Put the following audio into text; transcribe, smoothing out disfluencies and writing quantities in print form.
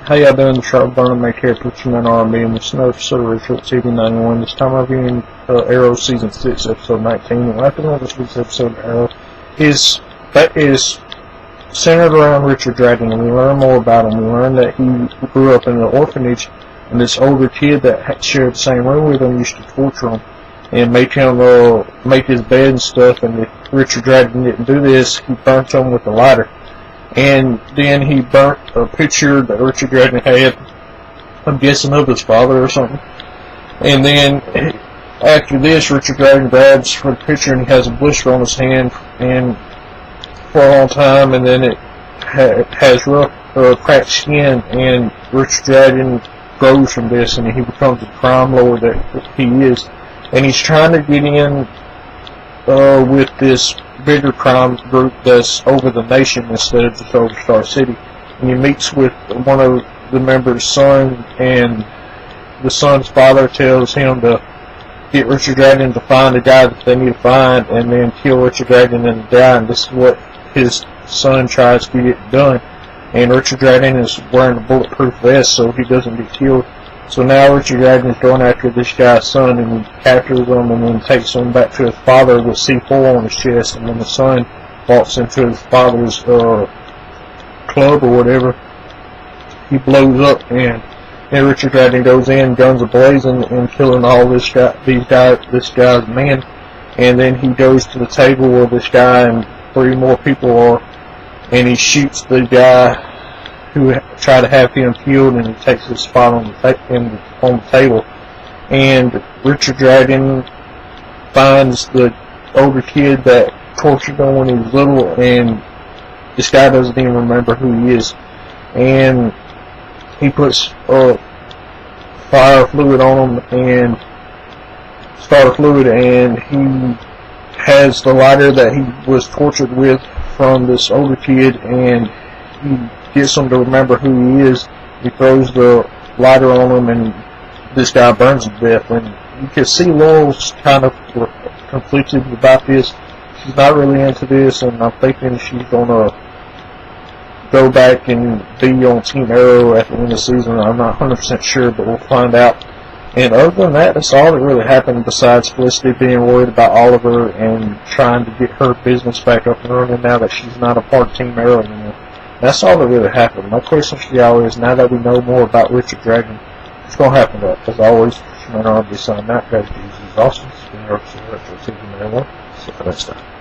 How y'all doing? The Sharp Burner Make Hair Pitcherman R&B and the Snow Sir Richard TV91. This time reviewing Arrow Season 6, Episode 19. And after all, this week's episode of Arrow is centered around Richard Dragon, and we learn more about him. We learn that he grew up in an orphanage, and this older kid that shared the same room with him used to torture him and make him make his bed and stuff. And if Richard Dragon didn't do this, he burnt him with a lighter. And then he burnt a picture that Richard Dragon had, I'm guessing of his father or something. And then after this, Richard Dragon grabs for the picture and he has a blister on his hand and for a long time, and then it has rough cracked skin, and Richard Dragon grows from this and he becomes the crime lord that he is. And he's trying to get in with this bigger crime group that's over the nation instead of just over Star City. And he meets with one of the members' son, and the son's father tells him to get Richard Dragon to find the guy that they need to find and then kill Richard Dragon and the guy. And this is what his son tries to get done. And Richard Dragon is wearing a bulletproof vest so he doesn't get killed. So now Richard Dragon is going after this guy's son, and he captures him and then takes him back to his father with C4 on his chest. And when the son walks into his father's club or whatever, he blows up, and Richard Dragon goes in, guns a-blazing, and killing all this guy's men. And then he goes to the table where this guy and 3 more people are, and he shoots the guy who tried to have him killed, and he takes his spot on the table. And Richard Dragon finds the older kid that tortured him when he was little, and this guy doesn't even remember who he is. And he puts fire fluid on him and starter fluid, and he has the lighter that he was tortured with from this older kid, and he gets him to remember who he is. He throws the lighter on him, and this guy burns to death. And you can see Laurel's kind of conflicted about this. She's not really into this, and I'm thinking she's gonna go back and be on Team Arrow at the end of the season. I'm not 100% sure, but we'll find out. And other than that, that's all that really happened besides Felicity being worried about Oliver and trying to get her business back up and running now that she's not a part of Team Arrow anymore. That's all that really happened. My question to y'all is, now that we know more about Richard Dragon, what's going to happen to that? As always, I'm going to be signing out. Guys, this is awesome. It's been Retro TV Man 1. See you next time.